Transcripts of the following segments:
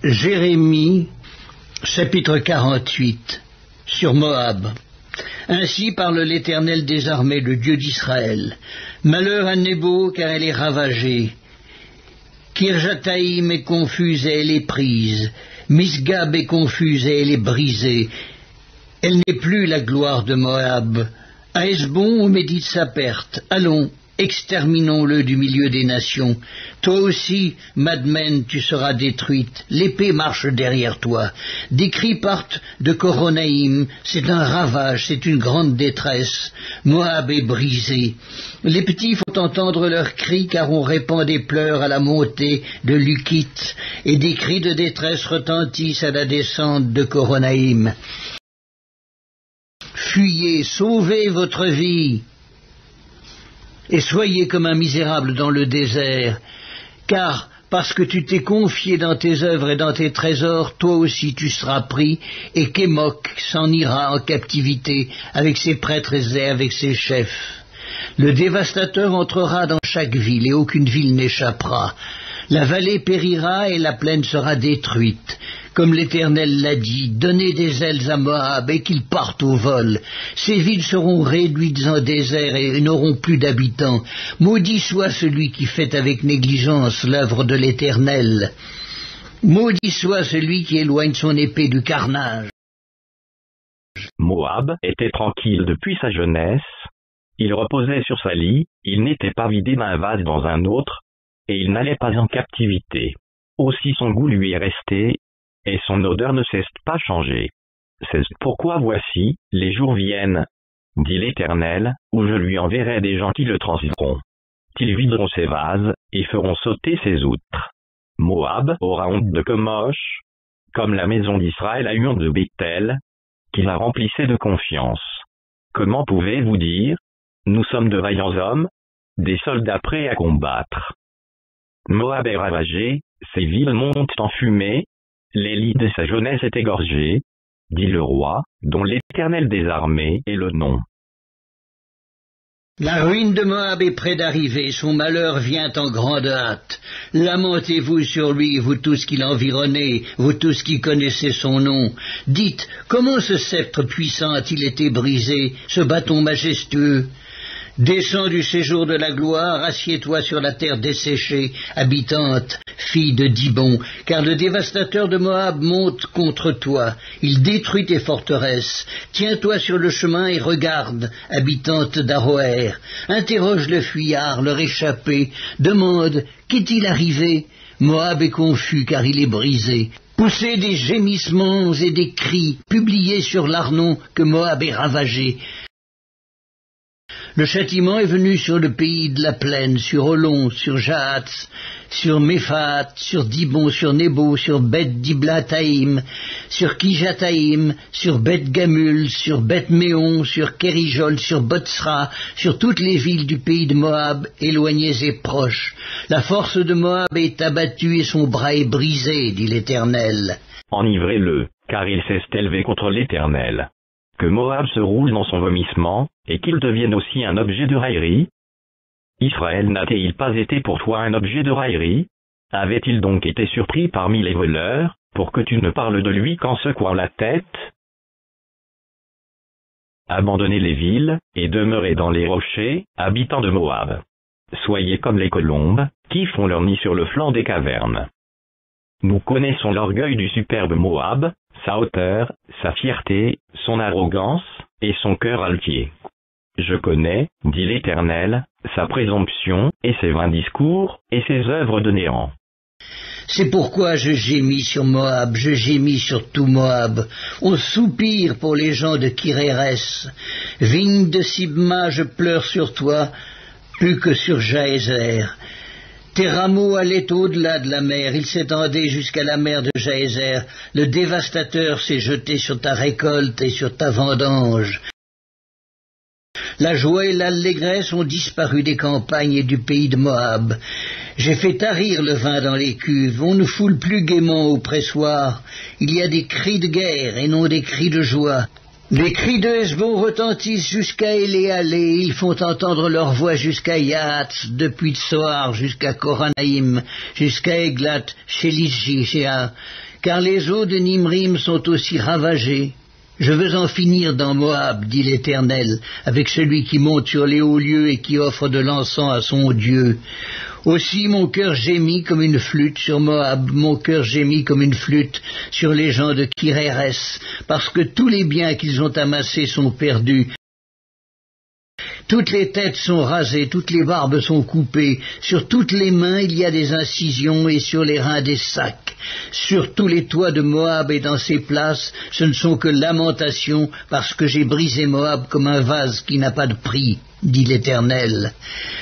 Jérémie, chapitre 48, sur Moab. Ainsi parle l'Éternel des armées, le Dieu d'Israël. Malheur à Nébo, car elle est ravagée. Kirjataïm est confuse et elle est prise. Misgab est confuse et elle est brisée. Elle n'est plus la gloire de Moab. À Hesbon, on médite sa perte. Allons, exterminons-le du milieu des nations. Toi aussi, Madmen, tu seras détruite. L'épée marche derrière toi. Des cris partent de Coronaïm. C'est un ravage, c'est une grande détresse. Moab est brisé. Les petits font entendre leurs cris, car on répand des pleurs à la montée de Lukit, et des cris de détresse retentissent à la descente de Coronaïm. Fuyez, sauvez votre vie, et soyez comme un misérable dans le désert, car parce que tu t'es confié dans tes œuvres et dans tes trésors, toi aussi tu seras pris, et Kémok s'en ira en captivité avec ses prêtres et avec ses chefs. Le dévastateur entrera dans chaque ville, et aucune ville n'échappera. La vallée périra et la plaine sera détruite. Comme l'Éternel l'a dit, donnez des ailes à Moab et qu'il parte au vol. Ces villes seront réduites en désert et n'auront plus d'habitants. Maudit soit celui qui fait avec négligence l'œuvre de l'Éternel. Maudit soit celui qui éloigne son épée du carnage. Moab était tranquille depuis sa jeunesse. Il reposait sur sa lie, il n'était pas vidé d'un vase dans un autre, et il n'allait pas en captivité. Aussi son goût lui est resté, et son odeur ne cesse pas changer. C'est pourquoi voici, les jours viennent, dit l'Éternel, où je lui enverrai des gens qui le transiront. Ils videront ses vases, et feront sauter ses outres. Moab aura honte de Kemosh, comme la maison d'Israël a eu honte de Bethel, qui la remplissait de confiance. Comment pouvez-vous dire, nous sommes de vaillants hommes, des soldats prêts à combattre? Moab est ravagé, ses villes montent en fumée, les lits de sa jeunesse est égorgée, dit le roi, dont l'Éternel des armées est le nom. La ruine de Moab est près d'arriver, son malheur vient en grande hâte. Lamentez-vous sur lui, vous tous qui l'environnez, vous tous qui connaissez son nom. Dites, comment ce sceptre puissant a-t-il été brisé, ce bâton majestueux? Descends du séjour de la gloire, assieds-toi sur la terre desséchée, habitante, fille de Dibon, car le dévastateur de Moab monte contre toi, il détruit tes forteresses. Tiens-toi sur le chemin et regarde, habitante d'Aroër. Interroge le fuyard, le réchappé, demande, qu'est-il arrivé? Moab est confus car il est brisé. Poussez des gémissements et des cris, publiez sur l'Arnon que Moab est ravagé. Le châtiment est venu sur le pays de la plaine, sur Olon, sur Jahatz, sur Méphat, sur Dibon, sur Nebo, sur Beth Diblataïm, sur Kijataïm, sur Beth Gamul, sur Beth Méon, sur Kérijol, sur Botsra, sur toutes les villes du pays de Moab, éloignées et proches. La force de Moab est abattue et son bras est brisé, dit l'Éternel. Enivrez-le, car il s'est élevé contre l'Éternel. Que Moab se roule dans son vomissement, et qu'il devienne aussi un objet de raillerie? Israël n'a-t-il pas été pour toi un objet de raillerie? Avait-il donc été surpris parmi les voleurs, pour que tu ne parles de lui qu'en secouant la tête? Abandonnez les villes, et demeurez dans les rochers, habitants de Moab. Soyez comme les colombes, qui font leur nid sur le flanc des cavernes. Nous connaissons l'orgueil du superbe Moab, sa hauteur, sa fierté, son arrogance, et son cœur altier. Je connais, dit l'Éternel, sa présomption, et ses vains discours, et ses œuvres de néant. C'est pourquoi je gémis sur Moab, je gémis sur tout Moab. On soupire pour les gens de Kirérès. Vigne de Sibma, je pleure sur toi, plus que sur Jaézer. Tes rameaux allaient au-delà de la mer, ils s'étendaient jusqu'à la mer de Jaézer. Le dévastateur s'est jeté sur ta récolte et sur ta vendange. La joie et l'allégresse ont disparu des campagnes et du pays de Moab. J'ai fait tarir le vin dans les cuves, on ne foule plus gaiement au pressoir. Il y a des cris de guerre et non des cris de joie. Les cris de Hesbon retentissent jusqu'à Éléalé, ils font entendre leur voix jusqu'à Yahatz, depuis Tsoar jusqu'à Coronaïm, jusqu'à Eglat, Shélishia. car les eaux de Nimrim sont aussi ravagées. Je veux en finir dans Moab, dit l'Éternel, avec celui qui monte sur les hauts lieux et qui offre de l'encens à son Dieu. Aussi mon cœur gémit comme une flûte sur Moab, mon cœur gémit comme une flûte sur les gens de Kirérès, parce que tous les biens qu'ils ont amassés sont perdus. Toutes les têtes sont rasées, toutes les barbes sont coupées, sur toutes les mains il y a des incisions et sur les reins des sacs. Sur tous les toits de Moab et dans ses places, ce ne sont que lamentations, parce que j'ai brisé Moab comme un vase qui n'a pas de prix, dit l'Éternel.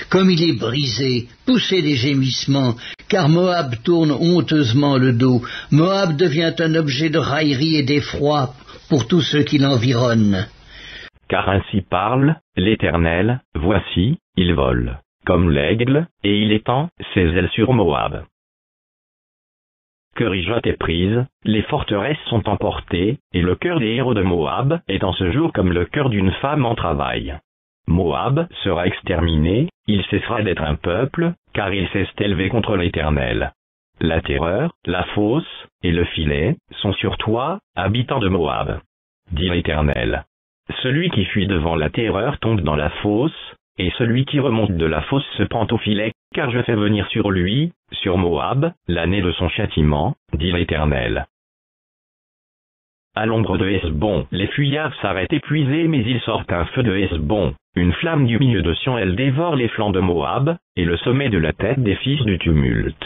Comme il est brisé, poussez des gémissements, car Moab tourne honteusement le dos. Moab devient un objet de raillerie et d'effroi pour tous ceux qui l'environnent. Car ainsi parle l'Éternel, voici, il vole, comme l'aigle, et il étend ses ailes sur Moab. Kerijot est prise, les forteresses sont emportées, et le cœur des héros de Moab est en ce jour comme le cœur d'une femme en travail. Moab sera exterminé, il cessera d'être un peuple, car il s'est élevé contre l'Éternel. La terreur, la fosse, et le filet, sont sur toi, habitant de Moab, dit l'Éternel. Celui qui fuit devant la terreur tombe dans la fosse, et celui qui remonte de la fosse se prend au filet, car je fais venir sur lui, sur Moab, l'année de son châtiment, dit l'Éternel. À l'ombre de Hesbon, les fuyards s'arrêtent épuisés, mais ils sortent un feu de Hesbon, une flamme du milieu de Sion, elle dévore les flancs de Moab, et le sommet de la tête des fils du tumulte.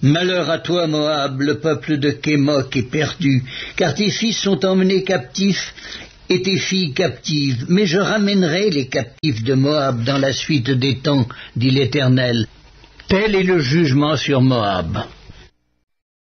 Malheur à toi, Moab, le peuple de Kémoc est perdu, car tes fils sont emmenés captifs, et tes filles captives, mais je ramènerai les captifs de Moab dans la suite des temps, dit l'Éternel. Tel est le jugement sur Moab.